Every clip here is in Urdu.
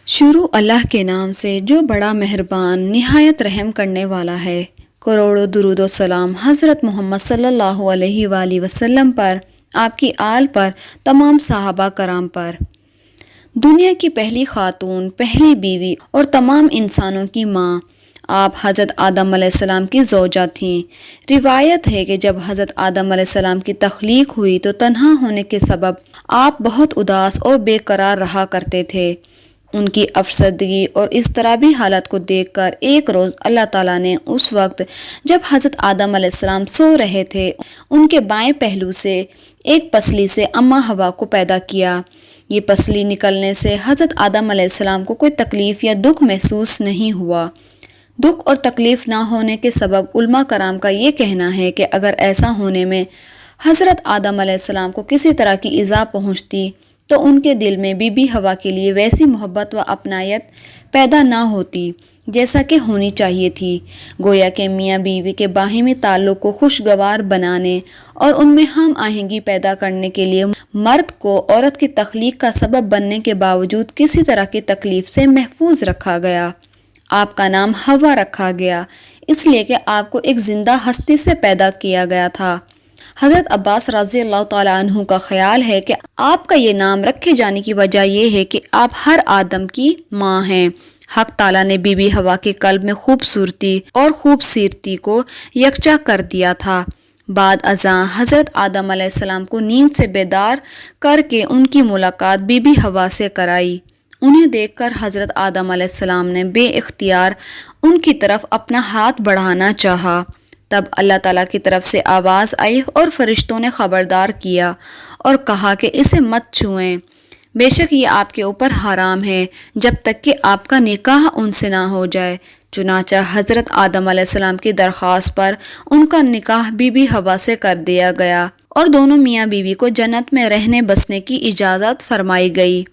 شروع اللہ کے نام سے جو بڑا مہربان نہایت رحم کرنے والا ہے۔ کروڑوں درود و سلام حضرت محمد صلی اللہ علیہ وآلہ وسلم پر، آپ کی آل پر، تمام صحابہ کرام پر۔ دنیا کی پہلی خاتون، پہلی بیوی اور تمام انسانوں کی ماں، آپ حضرت آدم علیہ السلام کی زوجہ تھیں۔ روایت ہے کہ جب حضرت آدم علیہ السلام کی تخلیق ہوئی تو تنہا ہونے کے سبب آپ بہت اداس اور بے قرار رہا کرتے تھے۔ ان کی افسردگی اور اضطرابی حالت کو دیکھ کر ایک روز اللہ تعالیٰ نے اس وقت جب حضرت آدم علیہ السلام سو رہے تھے، ان کے بائیں پہلو سے ایک پسلی سے اماں حوا کو پیدا کیا۔ یہ پسلی نکلنے سے حضرت آدم علیہ السلام کو کوئی تکلیف یا دکھ محسوس نہیں ہوا۔ دکھ اور تکلیف نہ ہونے کے سبب علماء کرام کا یہ کہنا ہے کہ اگر ایسا ہونے میں حضرت آدم علیہ السلام کو کسی طرح کی ایذا پہنچتی تو ان کے دل میں بی بی حوا کے لیے ویسی محبت و اپنائیت پیدا نہ ہوتی جیسا کہ ہونی چاہیے تھی۔ گویا کہ میاں بیوی کے باہمی تعلق کو خوشگوار بنانے اور ان میں ہم آہنگی پیدا کرنے کے لیے مرد کو عورت کی تخلیق کا سبب بننے کے باوجود کسی طرح کی تکلیف سے محفوظ رکھا گیا۔ آپ کا نام حوا رکھا گیا اس لیے کہ آپ کو ایک زندہ ہستی سے پیدا کیا گیا تھا۔ حضرت عباس رضی اللہ تعالیٰ عنہ کا خیال ہے کہ آپ کا یہ نام رکھے جانے کی وجہ یہ ہے کہ آپ ہر آدم کی ماں ہیں۔ حق تعالیٰ نے بی بی حوا کے قلب میں خوبصورتی اور خوبصیرتی کو یکجا کر دیا تھا۔ بعد ازاں حضرت آدم علیہ السلام کو نیند سے بیدار کر کے ان کی ملاقات بی بی حوا سے کرائی۔ انہیں دیکھ کر حضرت آدم علیہ السلام نے بے اختیار ان کی طرف اپنا ہاتھ بڑھانا چاہا۔ تب اللہ تعالیٰ کی طرف سے آواز آئی اور فرشتوں نے خبردار کیا اور کہا کہ اسے مت چھوئیں، بے شک یہ آپ کے اوپر حرام ہے جب تک کہ آپ کا نکاح ان سے نہ ہو جائے۔ چنانچہ حضرت آدم علیہ السلام کی درخواست پر ان کا نکاح بی بی حوا سے کر دیا گیا اور دونوں میاں بیوی کو جنت میں رہنے بسنے کی اجازت فرمائی گئی۔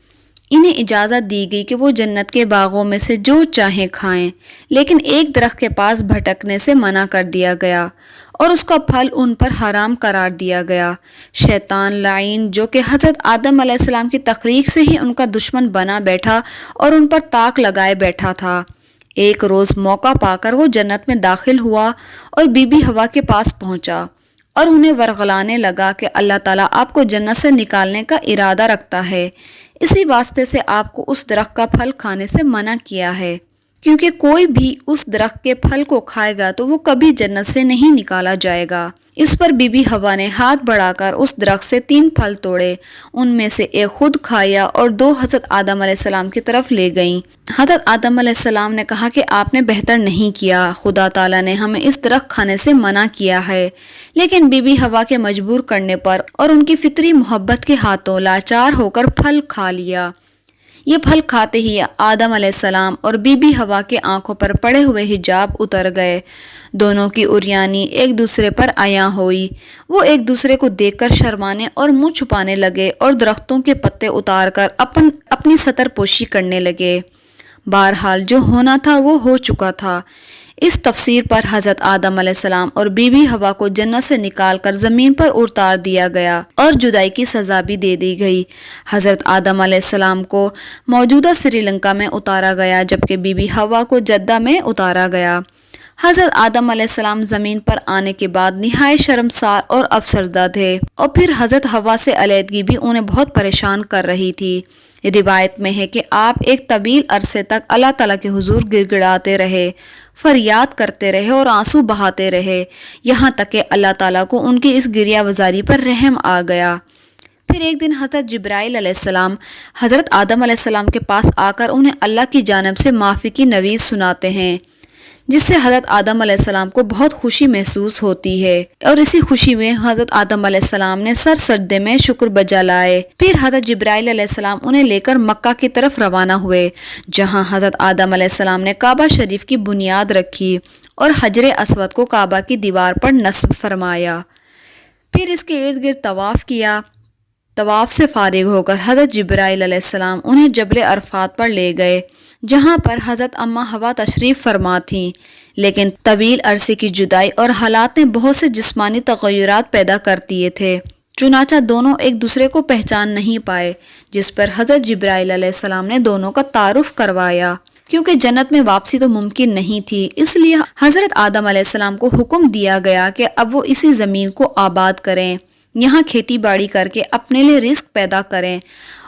انہیں اجازت دی گئی کہ وہ جنت کے باغوں میں سے جو چاہیں کھائیں، لیکن ایک درخت کے پاس بھٹکنے سے منع کر دیا گیا اور اس کا پھل ان پر حرام قرار دیا گیا۔ شیطان لعین جو کہ حضرت آدم علیہ السلام کی تخلیق سے ہی ان کا دشمن بنا بیٹھا اور ان پر طاق لگائے بیٹھا تھا، ایک روز موقع پا کر وہ جنت میں داخل ہوا اور بی بی حوا کے پاس پہنچا اور انہیں ورغلانے لگا کہ اللہ تعالیٰ آپ کو جنت سے نکالنے کا ارادہ رکھتا ہے، اسی واسطے سے آپ کو اس درخت کا پھل کھانے سے منع کیا ہے، کیونکہ کوئی بھی اس درخت کے پھل کو کھائے گا تو وہ کبھی جنت سے نہیں نکالا جائے گا۔ اس پر بی بی حوا نے ہاتھ بڑھا کر اس درخت سے 3 پھل توڑے، ان میں سے ایک خود کھایا اور 2 حضرت آدم علیہ السلام کی طرف لے گئیں۔ حضرت آدم علیہ السلام نے کہا کہ آپ نے بہتر نہیں کیا، خدا تعالیٰ نے ہمیں اس درخت کھانے سے منع کیا ہے، لیکن بی بی حوا کے مجبور کرنے پر اور ان کی فطری محبت کے ہاتھوں لاچار ہو کر پھل کھا لیا۔ یہ پھل کھاتے ہی آدم علیہ السلام اور بی بی حوا کے آنکھوں پر پڑے ہوئے حجاب اتر گئے، دونوں کی عریانی ایک دوسرے پر عیاں ہوئی۔ وہ ایک دوسرے کو دیکھ کر شرمانے اور منہ چھپانے لگے اور درختوں کے پتے اتار کر اپنی ستر پوشی کرنے لگے۔ بہرحال جو ہونا تھا وہ ہو چکا تھا۔ اس تفسیر پر حضرت آدم علیہ السلام اور بی بی حوا کو جنت سے نکال کر زمین پر اتار دیا گیا اور جدائی کی سزا بھی دے دی گئی۔ حضرت آدم علیہ السلام کو موجودہ سری لنکا میں اتارا گیا جبکہ بی بی حوا کو جدہ میں اتارا گیا۔ حضرت آدم علیہ السلام زمین پر آنے کے بعد نہایت شرمسار اور افسردہ تھے اور پھر حضرت حوا سے علیحدگی بھی انہیں بہت پریشان کر رہی تھی۔ روایت میں ہے کہ آپ ایک طویل عرصے تک اللہ تعالیٰ کے حضور گڑ گڑاتے رہے، فریاد کرتے رہے اور آنسو بہاتے رہے، یہاں تک کہ اللہ تعالیٰ کو ان کی اس گریہ وزاری پر رحم آ گیا۔ پھر ایک دن حضرت جبرائیل علیہ السلام حضرت آدم علیہ السلام کے پاس آ کر انہیں اللہ کی جانب سے معافی کی نوید سناتے ہیں، جس سے حضرت آدم علیہ السلام کو بہت خوشی محسوس ہوتی ہے اور اسی خوشی میں حضرت آدم علیہ السلام نے سر سجدے میں شکر بجا لائے۔ پھر حضرت جبرائیل علیہ السلام انہیں لے کر مکہ کی طرف روانہ ہوئے، جہاں حضرت آدم علیہ السلام نے کعبہ شریف کی بنیاد رکھی اور حجر اسود کو کعبہ کی دیوار پر نصب فرمایا۔ پھر اس کے ارد گرد طواف کیا۔ طواف سے فارغ ہو کر حضرت جبرائیل علیہ السلام انہیں جبل عرفات پر لے گئے، جہاں پر حضرت اماں حوا تشریف فرما تھیں، لیکن طویل عرصے کی جدائی اور حالات نے بہت سے جسمانی تغیرات پیدا کر دیے تھے، چنانچہ دونوں ایک دوسرے کو پہچان نہیں پائے، جس پر حضرت جبرائیل علیہ السلام نے دونوں کا تعارف کروایا۔ کیونکہ جنت میں واپسی تو ممکن نہیں تھی، اس لیے حضرت آدم علیہ السلام کو حکم دیا گیا کہ اب وہ اسی زمین کو آباد کریں، یہاں کھیتی باڑی کر کے اپنے لیے رزق پیدا کریں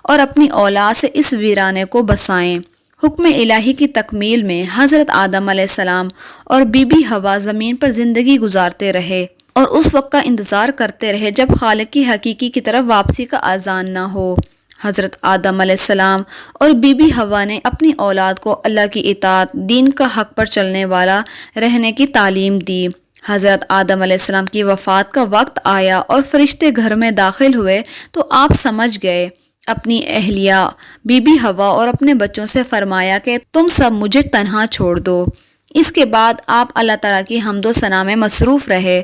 اور اپنی اولاد سے اس ویرانے کو بسائیں۔ حکم الہی کی تکمیل میں حضرت آدم علیہ السلام اور بی بی حوا زمین پر زندگی گزارتے رہے اور اس وقت کا انتظار کرتے رہے جب خالق کی حقیقی کی طرف واپسی کا اذان نہ ہو۔ حضرت آدم علیہ السلام اور بی بی حوا نے اپنی اولاد کو اللہ کی اطاعت، دین کا حق پر چلنے والا رہنے کی تعلیم دی۔ حضرت آدم علیہ السلام کی وفات کا وقت آیا اور فرشتے گھر میں داخل ہوئے تو آپ سمجھ گئے۔ اپنی اہلیہ بی بی حوا اور اپنے بچوں سے فرمایا کہ تم سب مجھے تنہا چھوڑ دو۔ اس کے بعد آپ اللہ تعالیٰ کی حمد و ثنا میں مصروف رہے۔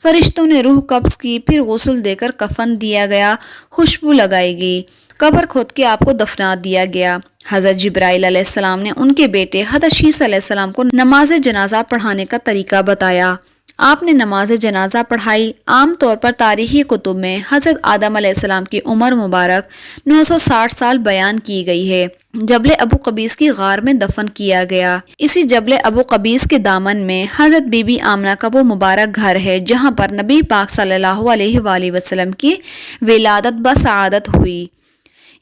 فرشتوں نے روح قبض کی، پھر غسل دے کر کفن دیا گیا، خوشبو لگائی گئی، قبر کھود کے آپ کو دفنا دیا گیا۔ حضرت جبرائیل علیہ السلام نے ان کے بیٹے حضرت شیس علیہ السلام کو نماز جنازہ پڑھانے کا طریقہ بتایا۔ آپ نے نماز جنازہ پڑھائی۔ عام طور پر تاریخی کتب میں حضرت آدم علیہ السلام کی عمر مبارک 960 سال بیان کی گئی ہے۔ جبل ابو قبیس کی غار میں دفن کیا گیا۔ اسی جبل ابو قبیس کے دامن میں حضرت بی بی آمنہ کا وہ مبارک گھر ہے جہاں پر نبی پاک صلی اللہ علیہ وآلہ وسلم کی ولادت بسعادت ہوئی۔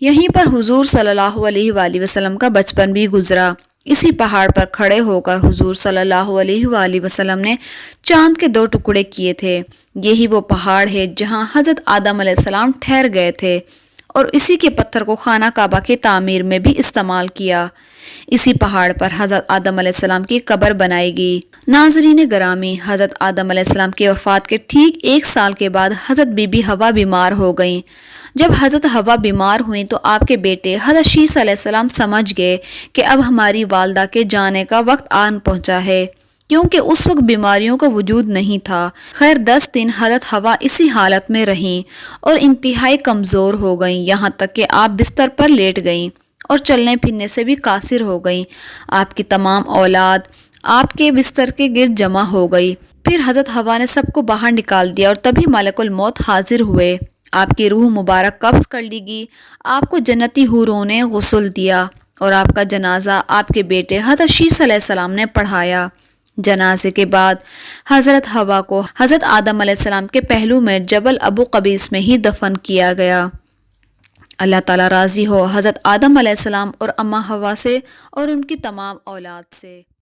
یہیں پر حضور صلی اللہ علیہ وآلہ وسلم کا بچپن بھی گزرا۔ اسی پہاڑ پر کھڑے ہو کر حضور صلی اللہ علیہ وآلہ وسلم نے چاند کے 2 ٹکڑے کیے تھے۔ یہی وہ پہاڑ ہے جہاں حضرت آدم علیہ السلام ٹھہر گئے تھے اور اسی کے پتھر کو خانہ کعبہ کی تعمیر میں بھی استعمال کیا۔ اسی پہاڑ پر حضرت آدم علیہ السلام کی قبر بنائی گئی۔ ناظرین گرامی، حضرت آدم علیہ السلام کی وفات کے ٹھیک 1 سال کے بعد حضرت بی بی حوا بیمار ہو گئیں۔ جب حضرت حوا بیمار ہوئیں تو آپ کے بیٹے حضرت شیس علیہ السلام سمجھ گئے کہ اب ہماری والدہ کے جانے کا وقت آن پہنچا ہے، کیونکہ اس وقت بیماریوں کا وجود نہیں تھا۔ خیر 10 دن حضرت حوا اسی حالت میں رہیں اور انتہائی کمزور ہو گئیں، یہاں تک کہ آپ بستر پر لیٹ گئیں اور چلنے پھرنے سے بھی قاصر ہو گئیں۔ آپ کی تمام اولاد آپ کے بستر کے گرد جمع ہو گئی۔ پھر حضرت حوا نے سب کو باہر نکال دیا اور تبھی ملک الموت حاضر ہوئے۔ آپ کی روح مبارک قبض کر لی گئی۔ آپ کو جنتی حوروں نے غسل دیا اور آپ کا جنازہ آپ کے بیٹے حضرت شیس علیہ السلام نے پڑھایا۔ جنازے کے بعد حضرت حوا کو حضرت آدم علیہ السلام کے پہلو میں جبل ابو قبیس میں ہی دفن کیا گیا۔ اللہ تعالیٰ راضی ہو حضرت آدم علیہ السلام اور اماں حوا سے اور ان کی تمام اولاد سے۔